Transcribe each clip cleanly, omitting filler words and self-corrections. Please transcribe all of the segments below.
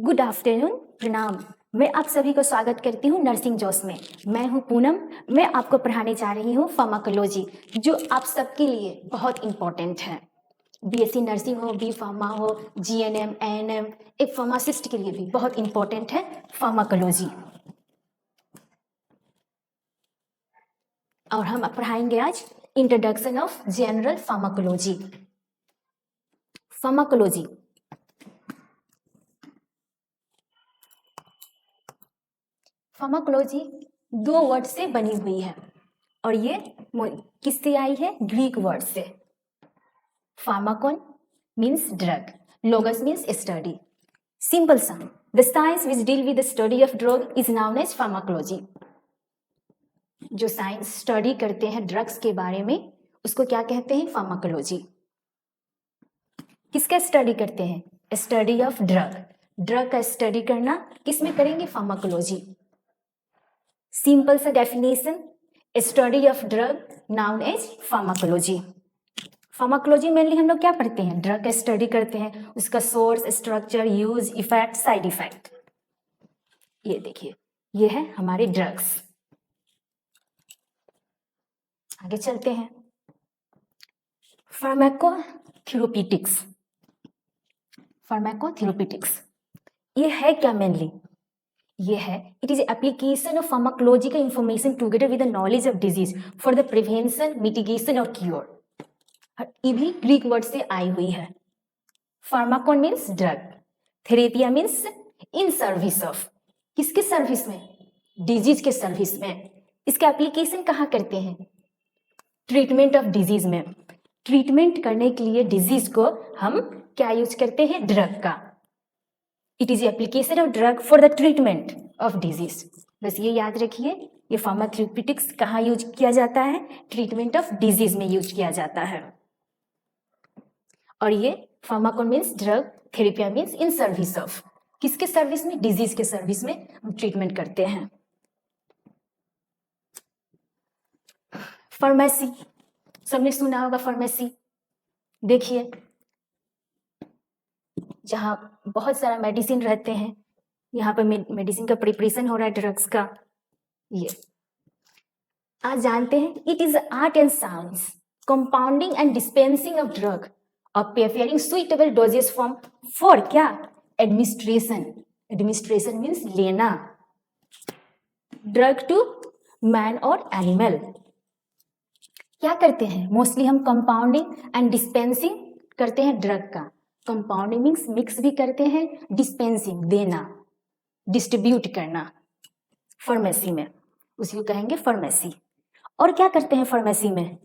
Good afternoon, प्रणाम। मैं आप सभी को स्वागत करती हूँ नर्सिंग जॉस में। मैं हूँ पूनम। मैं आपको पढ़ाने जा रही हूँ फार्माकोलॉजी, जो आप सबके लिए बहुत इम्पोर्टेंट है। बीएससी नर्सिंग हो, बी फार्मा हो, जीएनएम, एएनएम, एक फार्मासिस्ट के लिए भी बहुत इम्पोर्टेंट है फार्माकोलॉजी। और हम पढ़ाएंगे आज introduction of general pharmacology. Pharmacology pharmacology दो वर्ड से बनी हुई है और ये किससे आई है? ग्रीक वर्ड से। Pharmakon means drug, logos means study. Simple सा, the science which deal with the study of drug is known as pharmacology. जो साइंस स्टडी करते हैं ड्रग्स के बारे में उसको क्या कहते हैं? फार्माकोलॉजी। किसका स्टडी करते हैं? Study of drug. ड्रग का स्टडी करना किस में करेंगे? फार्माकोलॉजी। सिंपल सा definition, study of drug known as pharmacology. Pharmacology mainly हम लोग क्या पढ़ते हैं? ड्रग का स्टडी करते हैं, उसका source, structure, use, effect, side effect. ये देखिए, ये है हमारे ड्रग्स। आगे चलते हैं। फार्माकोथेरेप्यूटिक्स। फार्माकोथेरेप्यूटिक्स ये है क्या? मेनली ये है, it is application of pharmacological information together with the knowledge of disease for the prevention, mitigation और क्योर। ये भी ग्रीक वर्ड से आई हुई है। Pharmakon means drug, therapeia means in service of, किसके सर्विस में? डिजीज के सर्विस में। इसका एप्लीकेशन कहाँ करते हैं? ट्रीटमेंट ऑफ डिजीज में। ट्रीटमेंट करने के लिए डिजीज को हम क्या यूज करते हैं? ड्रग का। It is application of drug for the treatment of disease. बस ये याद रखिए, ये फार्माथेरेप्यूटिक्स कहाँ यूज किया जाता है? ट्रीटमेंट ऑफ डिजीज में यूज किया जाता है। और ये pharmakon means drug, therapeia means in service of, किसके सर्विस में? डिजीज के सर्विस में हम ट्रीटमेंट करते हैं। फार्मेसी, सबने सुना होगा फार्मेसी। देखिए, जहाँ बहुत सारा मेडिसिन रहते हैं, यहाँ पे मेडिसिन का प्रिपरेशन हो रहा है ड्रग्स का। ये आज जानते हैं, it is art and science compounding and dispensing of drug और preparing suitable doses form for क्या? एडमिनिस्ट्रेशन। एडमिनिस्ट्रेशन मीन्स लेना, ड्रग टू मैन और एनिमल। क्या करते हैं? मोस्टली हम कंपाउंडिंग एंड डिस्पेंसिंग करते हैं ड्रग का। कंपाउंडिंग मीन्स मिक्स भी करते हैं, डिस्पेंसिंग देना, डिस्ट्रीब्यूट करना फार्मेसी में, उसी को कहेंगे फार्मेसी। और क्या करते हैं फार्मेसी में?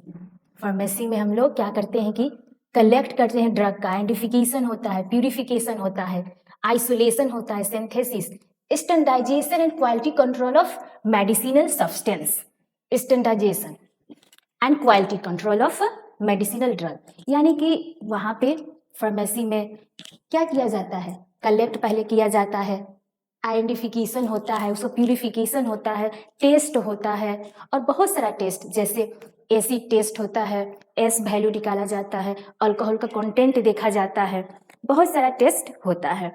फार्मेसी में हम लोग क्या करते हैं कि कलेक्ट करते हैं ड्रग का, आइडेंटिफिकेशन होता है, प्यूरिफिकेशन होता है, आइसोलेशन होता है, synthesis, standardisation and quality control of medicinal substance. Standardisation and quality control of medicinal drug, यानी कि वहाँ पे फार्मेसी में क्या किया जाता है? कलेक्ट पहले किया जाता है, आइडेंटिफिकेशन होता है, उसका प्यूरिफिकेशन होता है, टेस्ट होता है, और बहुत सारा टेस्ट, जैसे एसिड टेस्ट होता है, एस वैल्यू निकाला जाता है, अल्कोहल का कंटेंट देखा जाता है, बहुत सारा टेस्ट होता है।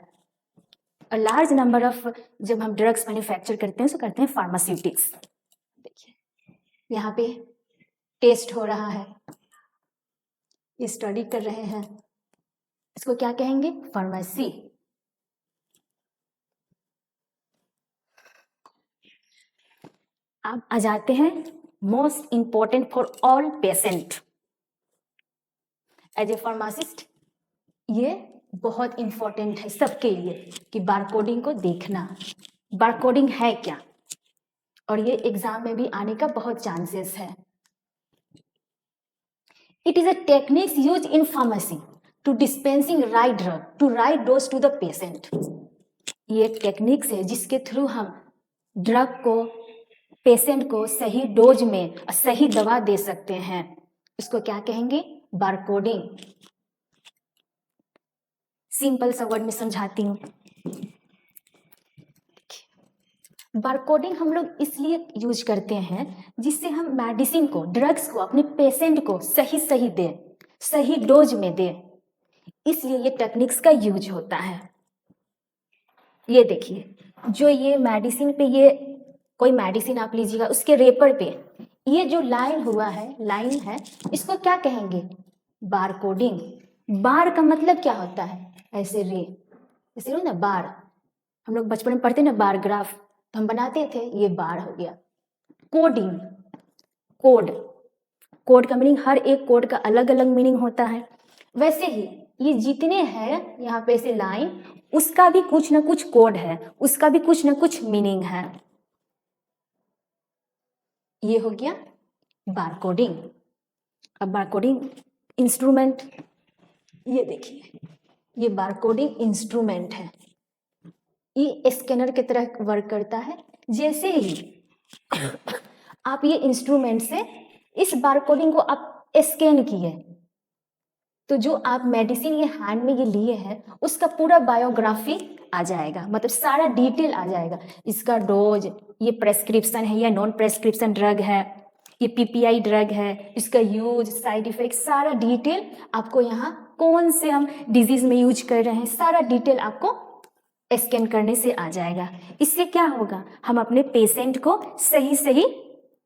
और लार्ज नंबर ऑफ जब हम ड्रग्स मैन्युफैक्चर करते हैं तो करते हैं फार्मास्यूटिक्स। देखिए, यहाँ पे टेस्ट हो रहा है, स्टडी कर रहे हैं, इसको क्या कहेंगे? फार्मेसी। अब आ जाते हैं most important for all patient. As a pharmacist ये बहुत इंपॉर्टेंट है सबके लिए कि बारकोडिंग को देखना, बारकोडिंग है क्या, और ये एग्जाम में भी आने का बहुत चांसेस है। It is a techniques use in pharmacy to dispensing right drug to right dose to the patient. ये टेक्निक्स है जिसके थ्रू हम ड्रग को पेशेंट को सही डोज में सही दवा दे सकते हैं। इसको क्या कहेंगे? बारकोडिंग। सिंपल सा वर्ड में समझाती हूँ। बारकोडिंग हम लोग इसलिए यूज करते हैं जिससे हम मेडिसिन को, ड्रग्स को अपने पेशेंट को सही दें, सही डोज में दें, इसलिए ये टेक्निक्स का यूज होता है। ये देखिए, जो ये मेडिसिन पे, ये कोई मेडिसिन आप लीजिएगा, उसके रेपर पे ये जो लाइन हुआ है, लाइन है, इसको क्या कहेंगे? बार कोडिंग। बार का मतलब क्या होता है? ऐसे रे, ऐसे ना बार, हम लोग बचपन में पढ़ते ना बार ग्राफ, तो हम बनाते थे, ये बार हो गया। कोडिंग, कोड, कोड का मीनिंग, हर एक कोड का अलग अलग मीनिंग होता है। वैसे ही ये जितने हैं यहाँ पे ऐसे लाइन, उसका भी कुछ ना कुछ कोड है, उसका भी कुछ ना कुछ मीनिंग है। ये हो गया बार कोडिंग। अब बार कोडिंग इंस्ट्रूमेंट, ये देखिए, ये बार कोडिंग इंस्ट्रूमेंट है, ये स्कैनर की तरह वर्क करता है। जैसे ही आप ये इंस्ट्रूमेंट से इस बार कोडिंग को आप स्कैन किए, तो जो आप मेडिसिन ये हैंड में ये लिए हैं, उसका पूरा बायोग्राफी आ जाएगा, मतलब सारा डिटेल आ जाएगा। इसका डोज, ये प्रेस्क्रिप्शन है या नॉन प्रेस्क्रिप्शन ड्रग है, ये पीपीआई ड्रग है, इसका यूज, साइड इफेक्ट, सारा डिटेल आपको यहाँ, कौन से हम डिजीज में यूज कर रहे हैं, सारा डिटेल आपको स्कैन करने से आ जाएगा। इससे क्या होगा? हम अपने पेशेंट को सही सही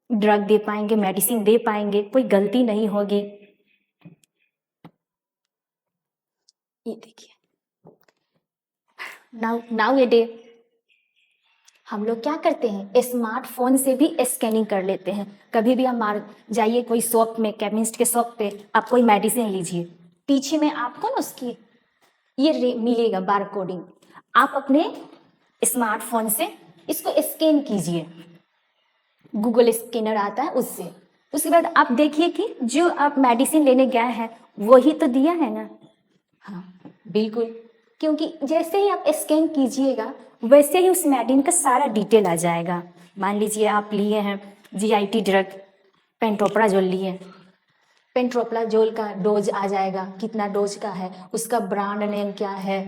ड्रग दे पाएंगे, मेडिसिन दे पाएंगे, कोई गलती नहीं होगी। ये देखिए, नाउ ये डे हम लोग क्या करते हैं, स्मार्टफोन से भी स्कैनिंग कर लेते हैं। कभी भी आप जाइए कोई शॉप में, केमिस्ट के शॉप पे, आप कोई मेडिसिन लीजिए, पीछे में आपको ना उसकी ये मिलेगा बार कोडिंग। आप अपने स्मार्टफोन से इसको स्कैन कीजिए, गूगल स्कैनर आता है उससे। उसके बाद आप देखिए कि जो आप मेडिसिन लेने गए हैं वही तो दिया है ना। हाँ बिल्कुल, क्योंकि जैसे ही आप स्कैन कीजिएगा वैसे ही उस मेडिसिन का सारा डिटेल आ जाएगा। मान लीजिए आप लिए हैं जीआईटी ड्रग, पेंटोप्राजोल लिए, पेंटोप्राजोल का डोज आ जाएगा, कितना डोज का है, उसका ब्रांड नेम क्या है,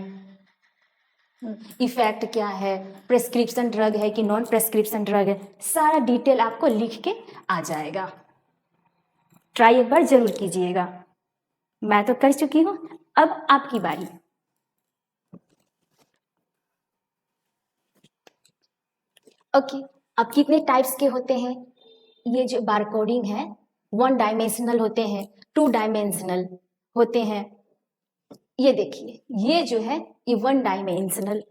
इफेक्ट क्या है, प्रेस्क्रिप्शन ड्रग है कि नॉन प्रेस्क्रिप्शन ड्रग है, सारा डिटेल आपको लिख के आ जाएगा। ट्राई एक बार जरूर कीजिएगा, मैं तो कर चुकी हूँ, अब आपकी बारी। ओके, अब कितने टाइप्स के होते हैं? ये जो बारकोडिंग है, 1 डायमेंशनल होते हैं, 2 डायमेंशनल होते हैं। ये देखिए, ये जो है ये 1 डायमेंशनल,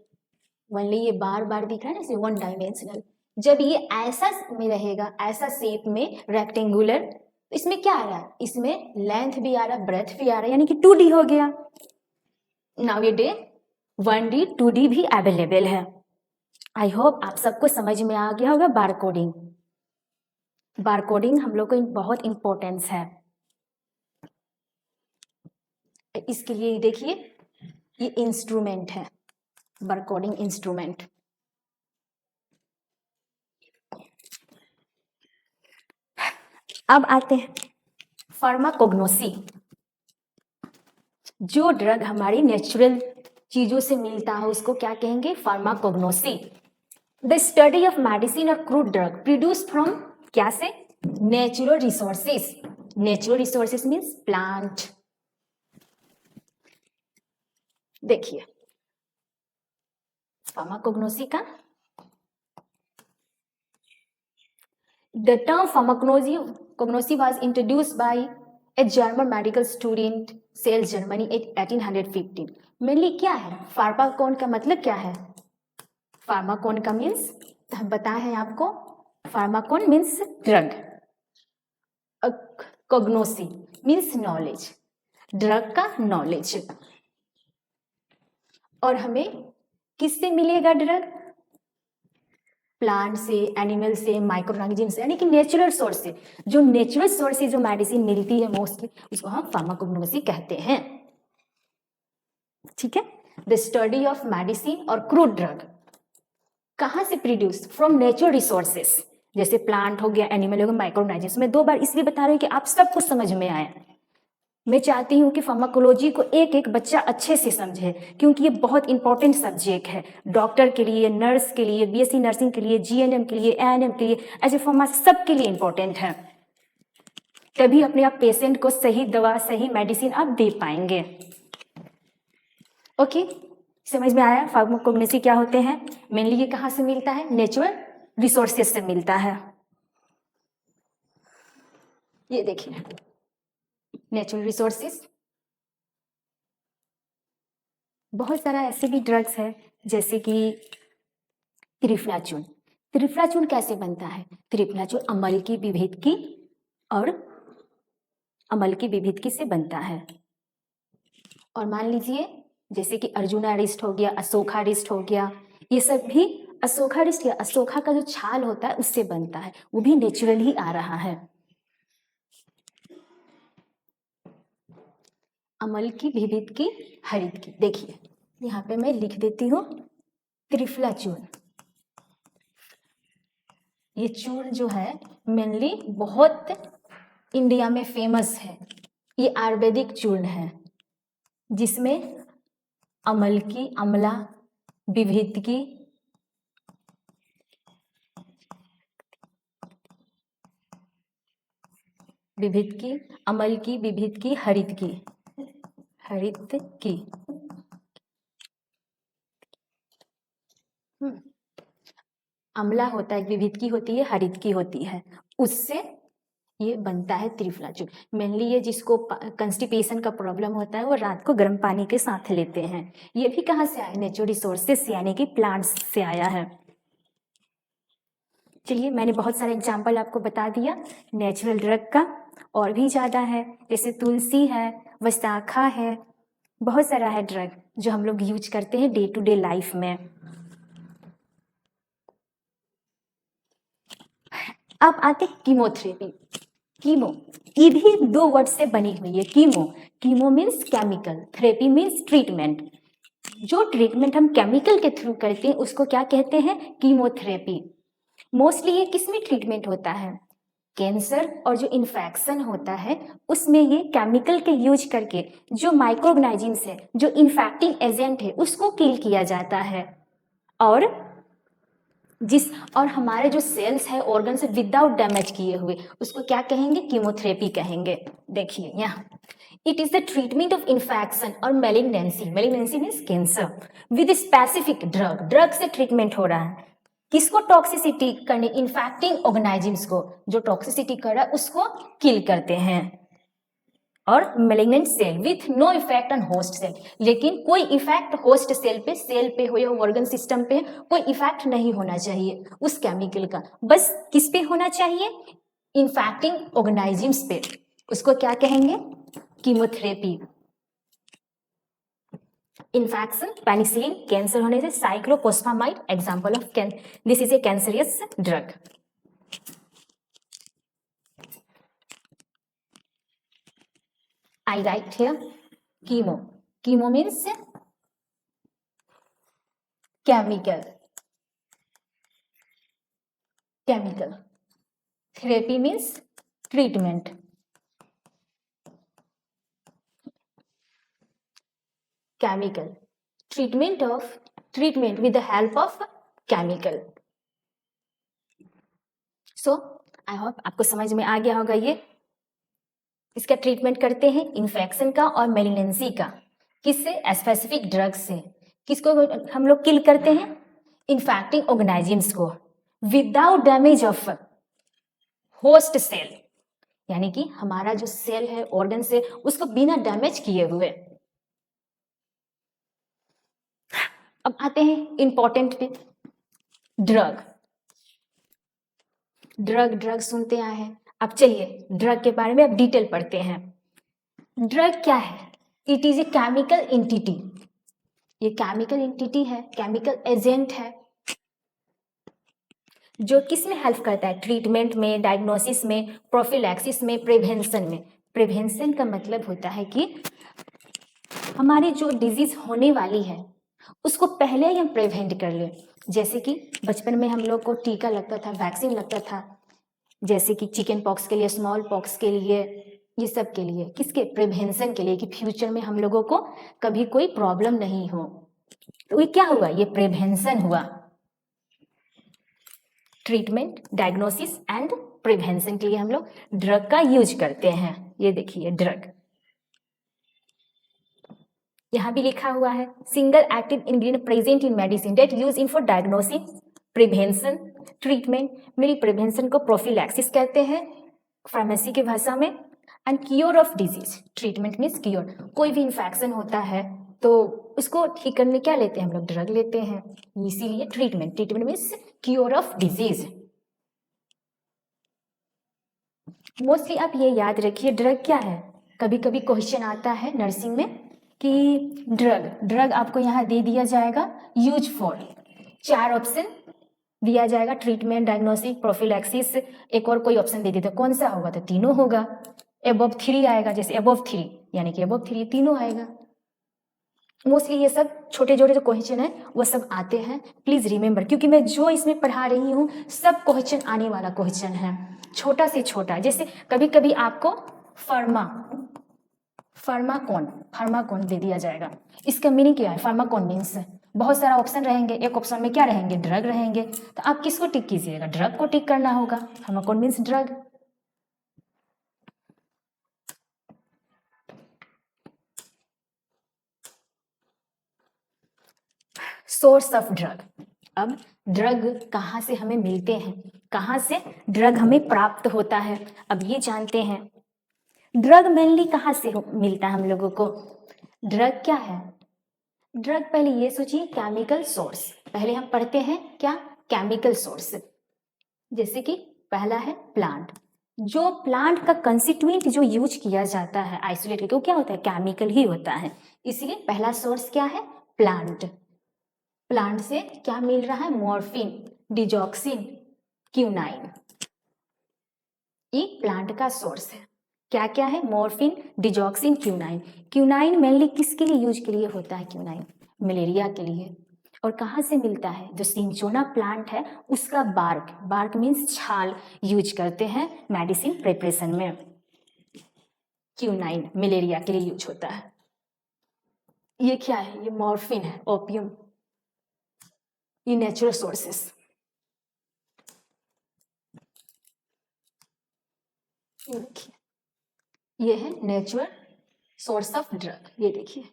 वनली ये बार बार दिख रहा है ना, इसे 1 डायमेंशनल। जब ये ऐसा में रहेगा, ऐसा शेप में रेक्टेंगुलर, इसमें क्या आ रहा है? इसमें लेंथ भी आ रहा है, ब्रेथ भी आ रहा है, यानी कि 2D हो गया। नाउ ये डे 1D 2D भी अवेलेबल है। आई होप आप सबको समझ में आ गया होगा बार कोडिंग। बार कोडिंग हम लोग को बहुत इंपॉर्टेंस है। इसके लिए देखिए, ये इंस्ट्रूमेंट है, बार कोडिंग इंस्ट्रूमेंट। अब आते हैं फार्माकोग्नोसी। जो ड्रग हमारी नेचुरल चीजों से मिलता है उसको क्या कहेंगे? Pharmacognosy. The study of medicine और क्रूड ड्रग प्रोड्यूस फ्रॉम क्या से? Natural resources. Natural resources means plant. देखिए फार्माकोग्नोसी का, the term pharmacognosy was introduced by a German medical student cell Germany 1815। Mainly क्या है फार्माकोन का मतलब क्या है? फार्माकोन का मीन्स, हम बताए हैं आपको, pharmakon means drug, gnosis means knowledge, drug का नॉलेज। और हमें किससे मिलेगा ड्रग? प्लांट से, एनिमल से, माइक्रोऑर्गेनिज्म से, यानी कि नेचुरल सोर्स से। जो नेचुरल सोर्स से जो मेडिसिन मिलती है मोस्टली, उसको हम फार्माकोग्नोसी कहते हैं। ठीक है, द स्टडी ऑफ मेडिसिन और क्रूड ड्रग कहाँ से प्रोड्यूस? फ्रॉम नेचुरल रिसोर्सेस, जैसे प्लांट हो गया, एनिमल हो गया, माइक्रोऑर्गेनिज्म। मैं 2 बार इसलिए बता रही हूँ कि आप सबको समझ में आए। मैं चाहती हूँ कि फार्माकोलॉजी को एक एक बच्चा अच्छे से समझे, क्योंकि ये बहुत इंपॉर्टेंट सब्जेक्ट है, डॉक्टर के लिए, नर्स के लिए, बीएससी नर्सिंग के लिए, जीएनएम के लिए, एएनएम के लिए, ऐसे फार्मासी सबके लिए इंपॉर्टेंट है। तभी अपने आप पेशेंट को सही दवा, सही मेडिसिन आप दे पाएंगे। ओके, समझ में आया फार्माकोग्नोसी क्या होते हैं? मेनली ये कहाँ से मिलता है? नेचुरल रिसोर्सेज से मिलता है। ये देखिए नेचुरल रिसोर्सेज। बहुत सारा ऐसे भी ड्रग्स है जैसे कि त्रिफलाचून। त्रिफलाचून कैसे बनता है? त्रिफलाचून अम्ल की विभेदकी और अम्ल की विभेदकी से बनता है। और मान लीजिए जैसे कि अर्जुना रिस्ट हो गया, अशोका रिस्ट हो गया, ये सब भी अशोका रिस्ट या अशोका का जो छाल होता है उससे बनता है, वो भी नेचुरल ही आ रहा है। अम्ल की विभेदकी हरित की, देखिए यहाँ पे मैं लिख देती हूँ त्रिफलाचूर्ण। ये चूर्ण जो है मेनली बहुत इंडिया में फेमस है। ये आयुर्वेदिक चूर्ण है जिसमें अम्ल की, अम्ला, विभेदकी, विभेदकी, अम्ल की, विभेदकी, हरित की, हरित की। अम्ला होता है, विभेदकी होती है, हरित की होती है, उससे ये बनता है त्रिफलाचूर्ण। मेनली ये जिसको कंस्टिपेशन का प्रॉब्लम होता है वो रात को गर्म पानी के साथ लेते हैं। ये भी कहाँ से आया? नेचुरल रिसोर्सेस यानी कि प्लांट्स से आया है। चलिए मैंने बहुत सारे एग्जाम्पल आपको बता दिया नेचुरल ड्रग का, और भी ज़्यादा है जैसे तुलसी है, वसाखा है, बहुत सारा है ड्रग जो हम लोग यूज करते हैं डे टू डे लाइफ में। अब आते हैं कीमोथेरेपी। कीमो, ये भी दो वर्ड से बनी हुई है। Chemo, chemo means chemical, therapy means treatment. जो ट्रीटमेंट हम केमिकल के थ्रू करते हैं उसको क्या कहते हैं? कीमोथेरेपी। मोस्टली ये किस में ट्रीटमेंट होता है? कैंसर और जो इन्फेक्शन होता है उसमें ये केमिकल के यूज करके जो माइक्रोऑर्गेनाइजम्स है, जो इन्फेक्टिंग एजेंट है, उसको किल किया जाता है। और हमारे जो सेल्स है, ऑर्गन से विदाउट डैमेज किए हुए, उसको क्या कहेंगे? कीमोथेरेपी कहेंगे। देखिए यहाँ, it is the treatment of infection और malignancy, malignancy means cancer, with specific drug, drug से ट्रीटमेंट हो रहा है। किसको टॉक्सिसिटी करने? इन्फेक्टिंग ऑर्गेनाइजम्स को, जो टॉक्सिसिटी कर रहा है उसको किल करते हैं। और malignant cell with no effect on host cell, लेकिन कोई इफेक्ट होस्ट सेल पे हो या ऑर्गन सिस्टम पे कोई इफेक्ट नहीं होना चाहिए उस केमिकल का, बस किस पे होना चाहिए? इन्फेक्टिंग ऑर्गेनाइजम्स पे। उसको क्या कहेंगे? कीमोथेरेपी। इन्फेक्शन, पेनिसिलिन, कैंसर होने से cyclophosphamide, example of this is a cancerous drug. I write here chemo. Chemo means chemical. Chemical. Therapy means treatment. Chemical. Treatment with the help of chemical. So I hope आपको समझ में आ गया होगा ये। इसका treatment करते हैं इन्फेक्शन का और मेलिग्नेंसी का। किससे? स्पेसिफिक ड्रग से। किसको हम लोग किल करते हैं? इन्फेक्टिंग ऑर्गेनाइजम्स को, without damage of host cell, यानी कि हमारा जो सेल है, ऑर्गन से, उसको बिना डैमेज किए हुए। अब आते हैं इंपॉर्टेंट पे, ड्रग। ड्रग सुनते आए हैं। अब चलिए ड्रग के बारे में अब डिटेल पढ़ते हैं। ड्रग क्या है? It is a chemical entity. ये केमिकल एंटिटी है, केमिकल एजेंट है जो किस में हेल्प करता है? ट्रीटमेंट में, डायग्नोसिस में, प्रोफिलैक्सिस में, प्रिवेंशन में। प्रिवेंशन का मतलब होता है कि हमारी जो डिजीज होने वाली है उसको पहले ही हम प्रिवेंट कर ले। जैसे कि बचपन में हम लोग को टीका लगता था, वैक्सीन लगता था, जैसे कि चिकन पॉक्स के लिए, स्मॉल पॉक्स के लिए, ये सब के लिए। किसके? प्रिवेंशन के लिए, कि फ्यूचर में हम लोगों को कभी कोई प्रॉब्लम नहीं हो। तो ये क्या हुआ? ये प्रिवेंशन हुआ। ट्रीटमेंट, डायग्नोसिस एंड प्रिवेंशन के लिए हम लोग ड्रग का यूज करते हैं। ये देखिए ड्रग। यहाँ भी लिखा हुआ है single active ingredient present in medicine that use in for diagnosis, prevention, treatment. मेरी प्रिवेंशन को प्रोफिलैक्सिस कहते हैं फार्मेसी की भाषा में, and cure of disease, treatment means cure. कोई भी इन्फेक्शन होता है तो उसको ठीक करने क्या लेते हैं हम लोग, ड्रग लेते हैं, इसीलिए treatment, treatment means cure of disease. Mostly आप ये याद रखिए ड्रग क्या है। कभी कभी क्वेश्चन आता है नर्सिंग में कि ड्रग आपको यहाँ दे दिया जाएगा यूज फॉर, 4 ऑप्शन दिया जाएगा, ट्रीटमेंट, डायग्नोसिस, प्रोफिलैक्सिस, एक और कोई ऑप्शन दे देते, कौन सा होगा, तो तीनों होगा। अबव 3 आएगा, जैसे अबव 3 यानी कि अबव 3 तीनों आएगा। मोस्टली ये सब छोटे छोटे जो क्वेश्चन है वो सब आते हैं, प्लीज रिमेंबर, क्योंकि मैं जो इसमें पढ़ा रही हूँ सब क्वेश्चन आने वाला क्वेश्चन है, छोटा से छोटा। जैसे कभी कभी आपको फार्माकोन दे दिया जाएगा, इसका मीनिंग क्या है, फार्माकोन मीन्स बहुत सारा ऑप्शन रहेंगे, एक ऑप्शन में क्या रहेंगे, ड्रग रहेंगे, तो आप किसको टिक कीजिएगा, ड्रग को टिक करना होगा, pharmakon means drug. Source of drug, अब ड्रग कहाँ से हमें मिलते हैं, कहाँ से ड्रग हमें प्राप्त होता है, अब ये जानते हैं। ड्रग मेनली कहाँ से मिलता है हम लोगों को, ड्रग क्या है, ड्रग पहले ये सोचिए केमिकल सोर्स, पहले हम पढ़ते हैं क्या, केमिकल सोर्स। जैसे कि पहला है प्लांट, जो प्लांट का कंस्टिट्यूएंट जो यूज किया जाता है आइसोलेट करके, वो क्या होता है, केमिकल ही होता है, इसलिए पहला सोर्स क्या है, प्लांट। प्लांट से क्या मिल रहा है, मॉर्फिन, डिजॉक्सिन, क्यूनाइन, ये प्लांट का सोर्स है। क्या क्या है, मॉर्फिन, डिजॉक्सिन, क्यूनाइन। क्यूनाइन मेनली किसके लिए यूज के लिए होता है, क्यूनाइन मलेरिया के लिए। और कहाँ से मिलता है, जो सिंचोना प्लांट है उसका बार्क मीन्स छाल यूज करते हैं मेडिसिन प्रिपरेशन में, क्यूनाइन मलेरिया के लिए यूज होता है। ये क्या है, ये मॉर्फिन है, ओपियम, ये नेचुरल सोर्सेस। ये देखिए, ये है नेचुरल सोर्स ऑफ ड्रग, ये देखिए,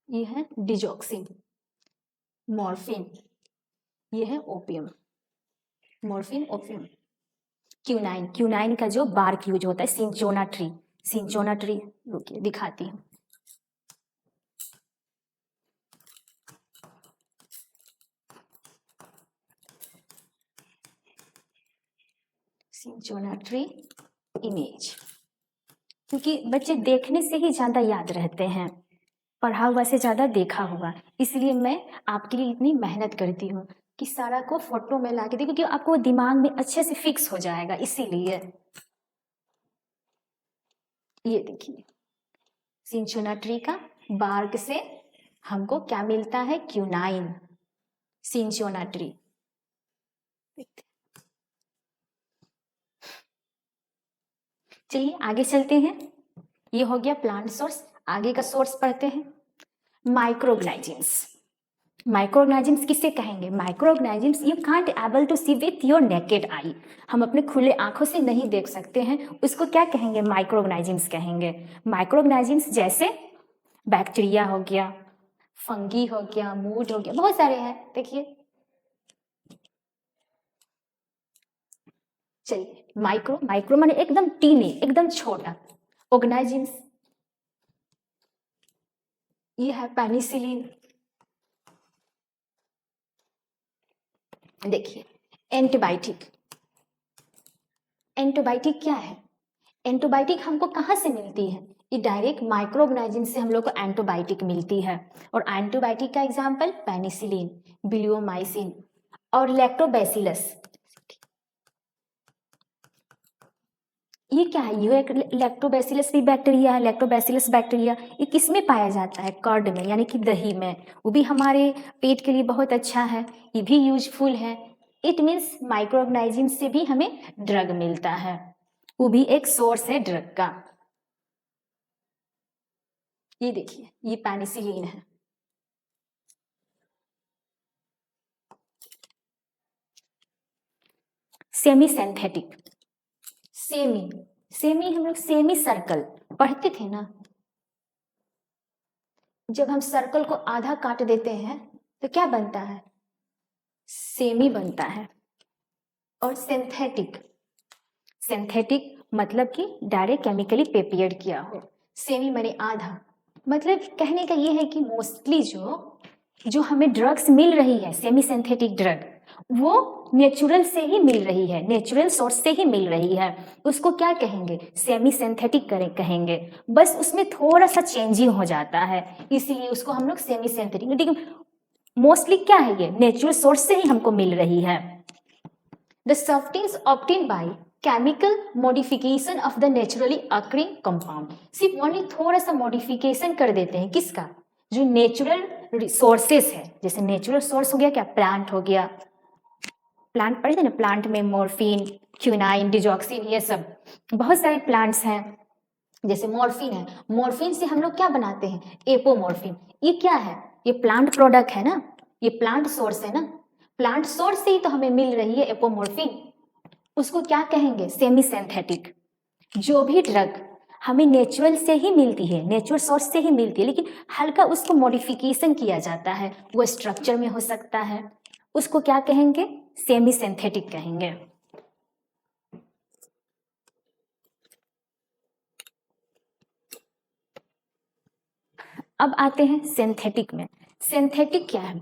ये है डिजॉक्सिन, मॉर्फिन, ये है ओपियम, मॉर्फिन, ओपियम। क्यूनाइन का जो बार्क यूज होता है, सिंचोना ट्री, रुकिए दिखाती हूँ। सिंचोना ट्री इमेज, क्योंकि बच्चे देखने से ही ज्यादा याद रहते हैं, पढ़ा हुआ से ज्यादा देखा हुआ, इसलिए मैं आपके लिए इतनी मेहनत करती हूँ कि सारा को फोटो में ला के देखो, क्योंकि आपको दिमाग में अच्छे से फिक्स हो जाएगा, इसीलिए। ये देखिए, सिंचोना ट्री का बार्क से हमको क्या मिलता है, क्यूनाइन, सिंचोना ट्री। चलिए आगे चलते हैं, ये हो गया प्लांट सोर्स, आगे का सोर्स पढ़ते हैं, माइक्रोऑर्गेनिजम्स। माइक्रोऑर्गेनिजम्स किसे कहेंगे, microorganisms you can't able to see with your naked eye, हम अपने खुले आंखों से नहीं देख सकते हैं, उसको क्या कहेंगे, माइक्रोऑर्गेनिजम्स कहेंगे। माइक्रोऑर्गेनिजम्स जैसे बैक्टीरिया हो गया, फंगी हो गया, मूड हो गया, बहुत सारे हैं, देखिए। चलिए माइक्रो माने एकदम टीनी, एकदम छोटा, ऑर्गेनिजम्स, ये है पेनिसिलिन, देखिए एंटीबायोटिक, एंटीबायोटिक क्या है, एंटीबायोटिक हमको कहाँ से मिलती है, ये डायरेक्ट माइक्रोऑर्गेनिज्म से हम लोग को एंटीबायोटिक मिलती है, और एंटीबायोटिक का एग्जांपल पेनिसिलिन, बिलियोमाइसिन और लैक्टोबैसिलस। ये क्या है, ये एक लैक्टोबैसिलस भी बैक्टीरिया है, लैक्टोबैसिलस बैक्टीरिया, ये किस में पाया जाता है, कर्ड में, यानी कि दही में, वो भी हमारे पेट के लिए बहुत अच्छा है, ये भी यूजफुल है। इट मीन्स माइक्रोऑर्गेनिज्म से भी हमें ड्रग मिलता है, वो भी एक सोर्स है ड्रग का। ये देखिए, ये पेनिसिलिन है, सेमी सिंथेटिक, सेमी हम लोग सेमी सर्कल पढ़ते थे ना, जब हम सर्कल को आधा काट देते हैं तो क्या बनता है? सेमी बनता है। और सिंथेटिक, सिंथेटिक मतलब कि डायरेक्ट केमिकली प्रिपेयर्ड किया हो। सेमी माने आधा, मतलब कहने का ये है कि मोस्टली जो हमें ड्रग्स मिल रही है, सेमी सिंथेटिक ड्रग, वो नेचुरल से ही मिल रही है, नेचुरल सोर्स से ही मिल रही है। उसको क्या कहेंगे? सेमी सिंथेटिक कहेंगे। बस उसमें थोड़ा सा चेंजिंग हो जाता है, इसीलिए उसको हम लोग सेमी सिंथेटिक, लेकिन मोस्टली क्या है, ये नेचुरल सोर्स से ही हमको मिल रही है। The substance obtained by chemical modification of the naturally occurring compound, सिर्फ ओनली थोड़ा सा मॉडिफिकेशन कर देते हैं, किसका? जो नेचुरल रिसोर्सेस है, जैसे नेचुरल सोर्स हो गया क्या? प्लांट हो गया, प्लांट पढ़े थे ना, प्लांट में मॉर्फिन, क्यूनाइन, डिजॉक्सिन, ये सब बहुत सारे प्लांट्स हैं। जैसे मॉर्फिन है, मॉर्फिन से हम लोग क्या बनाते हैं? एपोमॉर्फिन। ये क्या है? ये प्लांट प्रोडक्ट है ना, ये प्लांट सोर्स है ना, प्लांट सोर्स से ही तो हमें मिल रही है एपोमॉर्फिन। उसको क्या कहेंगे? Semi synthetic. जो भी ड्रग हमें नेचुरल से ही मिलती है, नेचुरल सोर्स से ही मिलती है, लेकिन हल्का उसको मॉडिफिकेशन किया जाता है, वो स्ट्रक्चर में हो सकता है, उसको क्या कहेंगे? सेमी सिंथेटिक कहेंगे। अब आते हैं सिंथेटिक में। सिंथेटिक क्या है?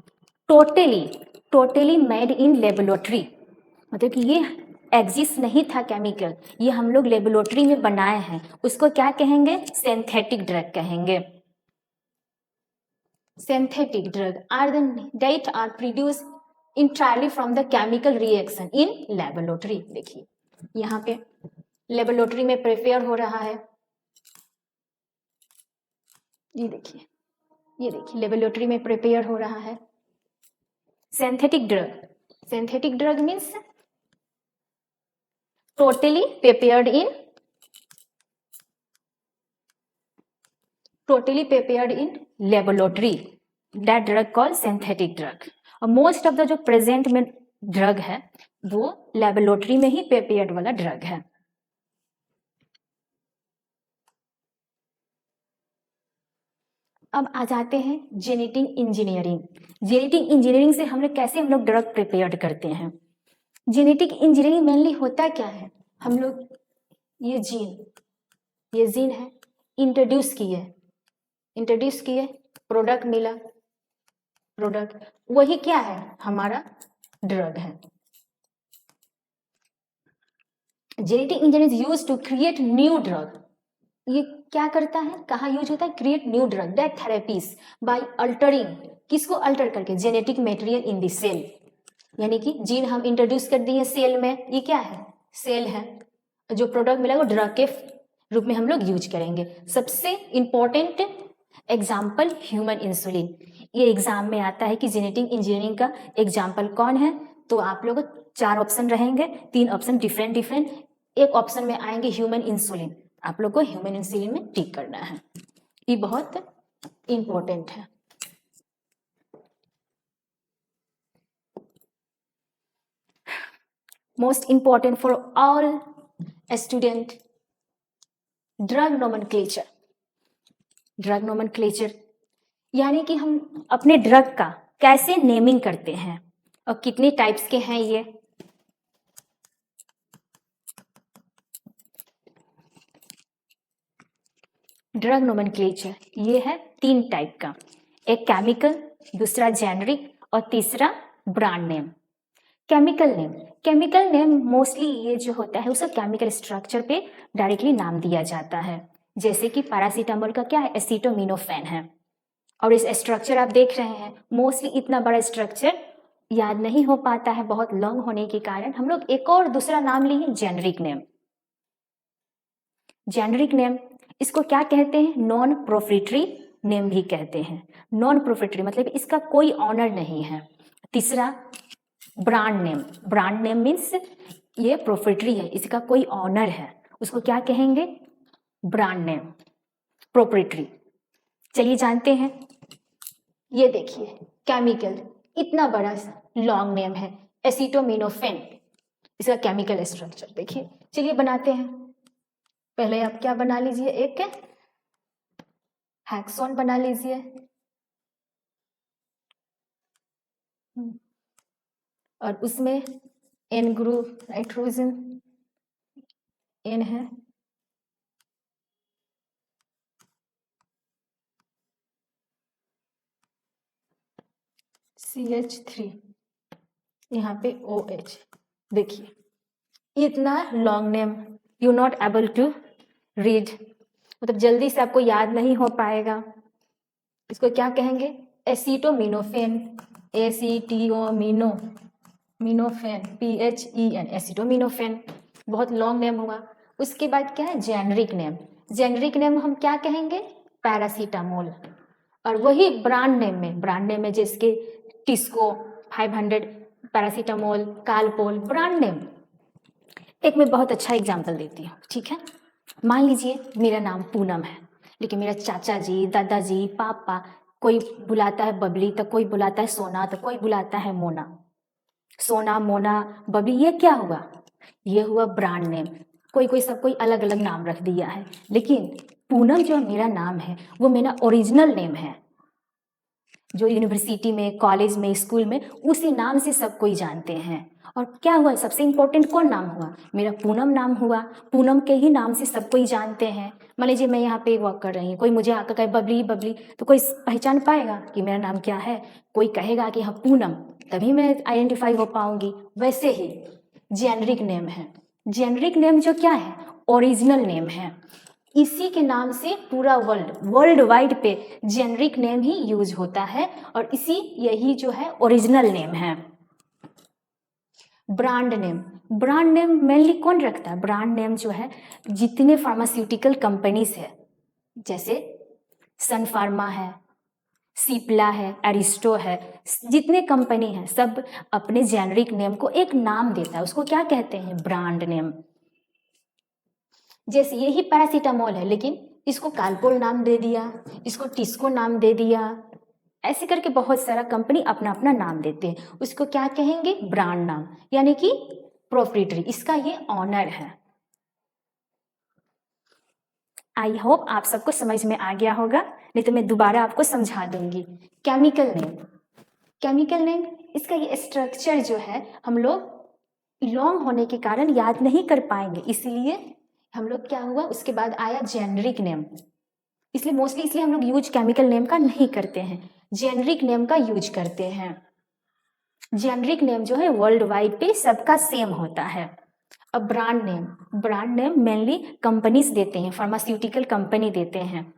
टोटली मेड इन लेबोरेटरी, मतलब कि ये एग्जिस्ट नहीं था केमिकल, ये हम लोग लेबोरेटरी में बनाए हैं, उसको क्या कहेंगे? सिंथेटिक ड्रग कहेंगे। Synthetic drug are that are produce entirely from the chemical reaction in laboratory। देखिए यहाँ पे लेबोरेटरी में प्रिपेयर हो रहा है, ये देखिए, ये देखिए लेबोरेटरी में प्रिपेयर हो रहा है synthetic drug. Synthetic drug means totally prepared in laboratory, that drug called synthetic drug. और मोस्ट ऑफ द जो प्रेजेंट में ड्रग है वो लेबोरेटरी में ही प्रिपेयर्ड वाला ड्रग है। अब आ जाते हैं जेनेटिक इंजीनियरिंग। जेनेटिक इंजीनियरिंग से हम लोग ड्रग प्रिपेयर करते हैं। जेनेटिक इंजीनियरिंग मेनली होता क्या है? हम लोग ये जीन है, इंट्रोड्यूस किए, प्रोडक्ट मिला, प्रोडक्ट वही क्या है? हमारा ड्रग है। Genetic engineering use to create new drug, ये क्या करता है? कहाँ यूज होता है? Create new drug that therapies by altering, किसको अल्टर करके? Genetic material in the cell, यानी कि जीन हम इंट्रोड्यूस कर दिए सेल में, ये क्या है? सेल है, जो प्रोडक्ट मिला वो ड्रग के रूप में हम लोग यूज करेंगे। सबसे इंपॉर्टेंट एग्जाम्पल ह्यूमन इंसुलिन, ये एग्जाम में आता है कि जेनेटिक इंजीनियरिंग का एग्जाम्पल कौन है? तो आप लोग 4 ऑप्शन रहेंगे, 3 ऑप्शन डिफरेंट, एक ऑप्शन में आएंगे ह्यूमन इंसुलिन, आप लोग को ह्यूमन इंसुलिन में टिक करना है, ये बहुत इंपॉर्टेंट है। Most important for all student, drug nomenclature. Drug nomenclature यानी कि हम अपने ड्रग का कैसे नेमिंग करते हैं और कितने टाइप्स के हैं ये। ड्रग नोमेनक्लेचर ये है 3 टाइप का, एक केमिकल, दूसरा जेनरिक और तीसरा brand name. Chemical name mostly ये जो होता है उसका केमिकल स्ट्रक्चर पे डायरेक्टली नाम दिया जाता है, जैसे कि पैरासीटामोल का क्या है? एसिटोमिनोफेन है, और इस स्ट्रक्चर आप देख रहे हैं, मोस्टली इतना बड़ा स्ट्रक्चर याद नहीं हो पाता है बहुत लॉन्ग होने के कारण, हम लोग एक और दूसरा नाम लिए जेनरिक नेम। जेनरिक नेम इसको क्या कहते हैं? नॉन प्रोप्राइटरी नेम भी कहते हैं। नॉन प्रोप्राइटरी मतलब इसका कोई ऑनर नहीं है। तीसरा ब्रांड नेम मीन्स ये प्रोप्राइटरी है, इसका कोई ऑनर है, उसको क्या कहेंगे? Brand name, proprietary. चलिए जानते हैं, ये देखिए केमिकल, इतना बड़ा लॉन्ग नेम है एसिटोमिनोफेन, इसका केमिकल स्ट्रक्चर देखिए। चलिए बनाते हैं, पहले आप क्या बना लीजिए? एक हेक्सोन बना लीजिए, और उसमें N ग्रुप नाइट्रोजन N है, CH3, यहाँ पे OH। देखिए इतना long name you not able to read, मतलब जल्दी से आपको याद नहीं हो पाएगा। इसको क्या कहेंगे? एसीटोमिनोफेन, मिनोफेन, PHEN, एसीटोमिनोफेन। बहुत लॉन्ग नेम हुआ। उसके बाद क्या है? Generic name. जेनरिक नेम हम क्या कहेंगे? पैरासीटामोल। और वही ब्रांड नेम में जिसके TISCO 500, paracetamol, Calpol, brand name. एक मैं बहुत अच्छा एग्जाम्पल देती हूँ, ठीक है? मान लीजिए मेरा नाम पूनम है, लेकिन मेरा चाचा जी, दादाजी, पापा, कोई बुलाता है बबली तो कोई बुलाता है सोना तो कोई बुलाता है मोना। सोना, मोना, बबली, ये क्या हुआ? ये हुआ ब्रांड नेम। कोई सब कोई अलग अलग नाम रख दिया है, लेकिन पूनम जो मेरा नाम है वो मेरा ओरिजिनल नेम है। जो यूनिवर्सिटी में, कॉलेज में, स्कूल में उसी नाम से सब कोई जानते हैं। और क्या हुआ? सबसे इम्पोर्टेंट कौन नाम हुआ? मेरा पूनम नाम हुआ। पूनम के ही नाम से सब कोई जानते हैं। मान लीजिए मैं यहाँ पे वॉक कर रही हूँ, कोई मुझे आकर कहे बबली बबली, तो कोई पहचान पाएगा कि मेरा नाम क्या है? कोई कहेगा कि हाँ पूनम, तभी मैं आइडेंटिफाई हो पाऊंगी। वैसे ही जेनरिक नेम है। जेनरिक नेम जो क्या है? ओरिजिनल नेम है। इसी के नाम से पूरा वर्ल्ड वाइड पे जेनरिक नेम ही यूज होता है, और यही जो है ओरिजिनल नेम है। ब्रांड नेम मेनली कौन रखता है? ब्रांड नेम जो है जितने फार्मास्यूटिकल कंपनीज है, जैसे सन फार्मा है, सिप्ला है, एरिस्टो है, जितने कंपनी है सब अपने जेनरिक नेम को एक नाम देता है। उसको क्या कहते हैं? Brand name. जैसे यही पैरासीटामोल है, लेकिन इसको कालपोल नाम दे दिया, इसको टिस्को नाम दे दिया, ऐसे करके बहुत सारा कंपनी अपना अपना नाम देते हैं। उसको क्या कहेंगे? ब्रांड नाम, यानी कि प्रोप्राइटरी, इसका ये ऑनर है। आई होप आप सबको समझ में आ गया होगा, नहीं तो मैं दोबारा आपको समझा दूंगी। केमिकल नेम, इसका ये स्ट्रक्चर जो है हम लोग लॉन्ग होने के कारण याद नहीं कर पाएंगे, इसलिए हम लोग क्या हुआ, उसके बाद आया जेनरिक नेम। इसलिए मोस्टली हम लोग यूज केमिकल नेम का नहीं करते हैं, जेनरिक नेम का यूज करते हैं। जेनरिक नेम जो है वर्ल्ड वाइड पे सबका सेम होता है। अब ब्रांड नेम मेनली कंपनीज देते हैं, फार्मास्यूटिकल कंपनी देते हैं।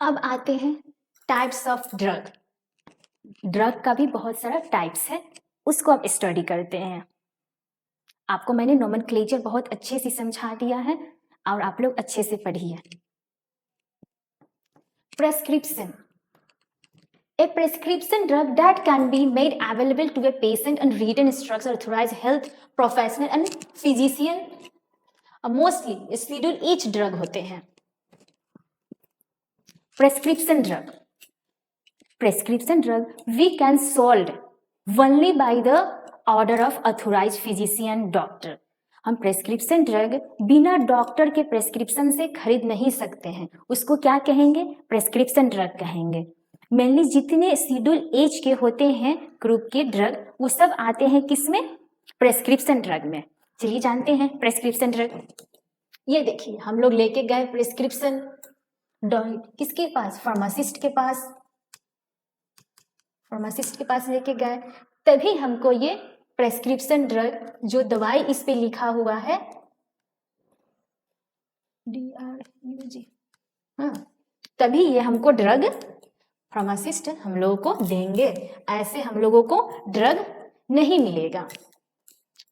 अब आते हैं टाइप्स ऑफ ड्रग का भी बहुत सारा टाइप्स है, उसको आप स्टडी करते हैं। आपको मैंने नोमेनक्लेचर बहुत अच्छे से समझा दिया है और आप लोग अच्छे से पढ़िए। Prescription, a prescription drug that can be made available to a patient and written instructions authorized health professional and physician, mostly schedule each drug होते हैं। prescription drug we can sold only by the order of authorized physician doctor। हम prescription drug बिना doctor के prescription से खरीद नहीं सकते हैं, उसको क्या कहेंगे? प्रेस्क्रिप्शन ड्रग कहेंगे। मेनली जितने शेड्यूल एज के होते हैं ग्रुप के ड्रग, वो सब आते हैं किसमें? प्रेस्क्रिप्शन ड्रग में। चलिए जानते हैं प्रेस्क्रिप्शन ड्रग। ये देखिए हम लोग लेके गए प्रेस्क्रिप्शन किसके पास? फार्मासिस्ट के पास लेके गए, तभी हमको ये प्रेस्क्रिप्शन ड्रग जो दवाई इस पे लिखा हुआ है DRUG, हाँ, तभी ये हमको ड्रग फार्मासिस्ट हम लोगों को देंगे, ऐसे हम लोगों को ड्रग नहीं मिलेगा।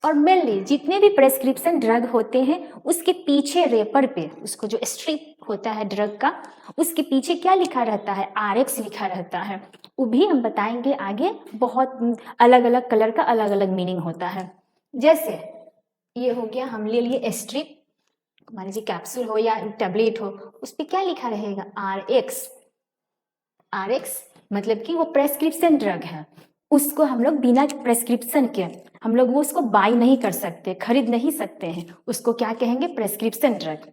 और मेनली जितने भी प्रेस्क्रिप्शन ड्रग होते हैं उसके पीछे रेपर पे, उसको जो स्ट्रिप होता है ड्रग का, उसके पीछे क्या लिखा रहता है? RX लिखा रहता है। वो भी हम बताएंगे आगे, बहुत अलग अलग कलर का अलग अलग मीनिंग होता है। जैसे ये हो गया, हम ले लिए स्ट्रिप, मान लीजिए कैप्सूल हो या टैबलेट हो, उस पर क्या लिखा रहेगा? RX मतलब कि वो प्रेस्क्रिप्शन ड्रग है, उसको हम लोग बिना प्रेस्क्रिप्शन के हम लोग वो उसको बाय नहीं कर सकते, खरीद नहीं सकते हैं, उसको क्या कहेंगे? Prescription drug.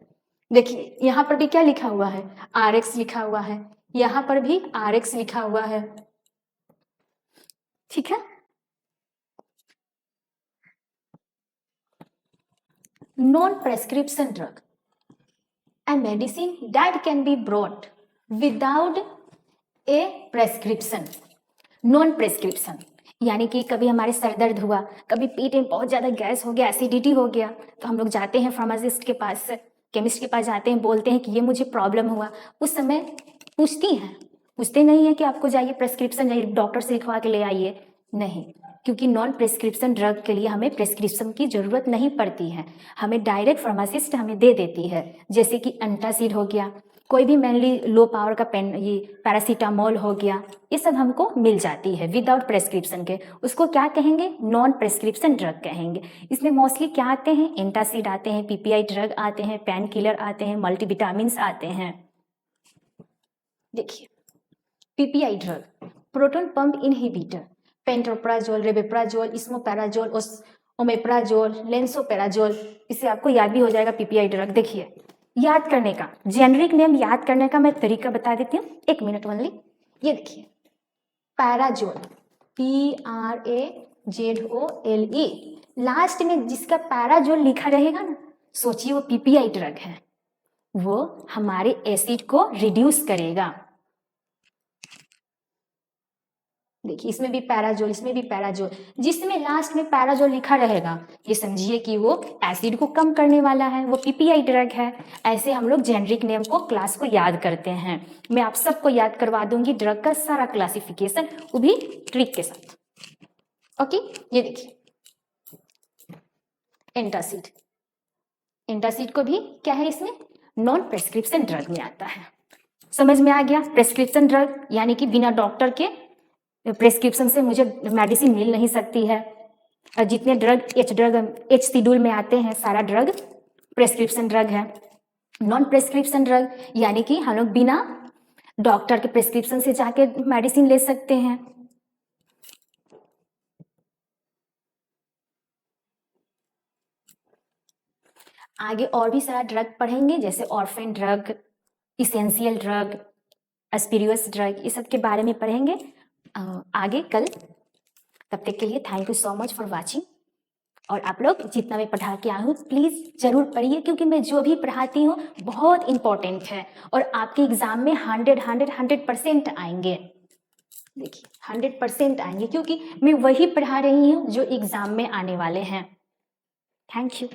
देखिए यहाँ पर भी क्या लिखा हुआ है, RX लिखा हुआ है, यहाँ पर भी RX लिखा हुआ है, ठीक है। Non prescription drug, a medicine that can be brought without a prescription। Non prescription यानी कि कभी हमारे सर दर्द हुआ, कभी पेट में बहुत ज़्यादा गैस हो गया, एसिडिटी हो गया, तो हम लोग जाते हैं फार्मासिस्ट के पास, केमिस्ट के पास जाते हैं, बोलते हैं कि ये मुझे प्रॉब्लम हुआ। उस समय पूछते नहीं है कि आपको जाइए प्रेस्क्रिप्शन, जाइए डॉक्टर से लिखवा के ले आइए, नहीं, क्योंकि नॉन प्रेस्क्रिप्शन ड्रग के लिए हमें प्रेस्क्रिप्शन की ज़रूरत नहीं पड़ती है, हमें डायरेक्ट फार्मासिस्ट हमें दे देती है। जैसे कि एंटासिड हो गया, कोई भी मेनली लो पावर का पेन, ये पैरासीटामोल हो गया, ये सब हमको मिल जाती है विदाउट प्रेस्क्रिप्शन के। उसको क्या कहेंगे, नॉन प्रेस्क्रिप्शन ड्रग कहेंगे। इसमें मोस्टली क्या आते हैं, एंटासिड आते हैं, PPI ड्रग आते हैं, पेन किलर आते हैं, मल्टीविटामिन्स आते हैं। देखिए PPI drug, proton pump inhibitor, pantoprazole, rabeprazole, esomeprazole, omeprazole, lansoprazole, इसे आपको याद भी हो जाएगा PPI ड्रग। देखिए याद करने का, जेनरिक नेम याद करने का मैं तरीका बता देती हूँ, 1 मिनट ओनली। ये देखिए पैराजोल, PRAZOLE, लास्ट में जिसका पैराजोल लिखा रहेगा ना, सोचिए वो PPI ड्रग है, वो हमारे एसिड को रिड्यूस करेगा। देखिए इसमें भी पैराजोल, इसमें भी पैराजोल, जिसमें लास्ट में पैराजोल लिखा रहेगा ये समझिए कि वो एसिड को कम करने वाला है, वो PPI ड्रग है। ऐसे हम लोग जेनरिक नेम को, क्लास को याद करते हैं। मैं आप सबको याद करवा दूंगी ड्रग का सारा क्लासिफिकेशन, वो भी ट्रिक के साथ। ओके, ये देखिए एंटासिड, एंटासिड को भी क्या है, इसमें नॉन प्रेस्क्रिप्शन ड्रग में आता है। समझ में आ गया, प्रेस्क्रिप्शन ड्रग यानी कि बिना डॉक्टर के प्रेस्क्रिप्शन से मुझे मेडिसिन मिल नहीं सकती है। और जितने ड्रग एच शेड्यूल में आते हैं सारा ड्रग प्रेस्क्रिप्शन ड्रग है। नॉन प्रेस्क्रिप्शन ड्रग यानी कि हम लोग बिना डॉक्टर के प्रेस्क्रिप्शन से जाके मेडिसिन ले सकते हैं। आगे और भी सारा ड्रग पढ़ेंगे, जैसे orphan drug, essential drug, spurious drug, ये सब के बारे में पढ़ेंगे आगे कल। तब तक के लिए thank you so much for watching. और आप लोग जितना मैं पढ़ा के आई हूँ प्लीज़ ज़रूर पढ़िए, क्योंकि मैं जो भी पढ़ाती हूँ बहुत इंपॉर्टेंट है और आपके एग्ज़ाम में 100% आएंगे। देखिए 100% आएंगे, क्योंकि मैं वही पढ़ा रही हूँ जो एग्ज़ाम में आने वाले हैं। Thank you.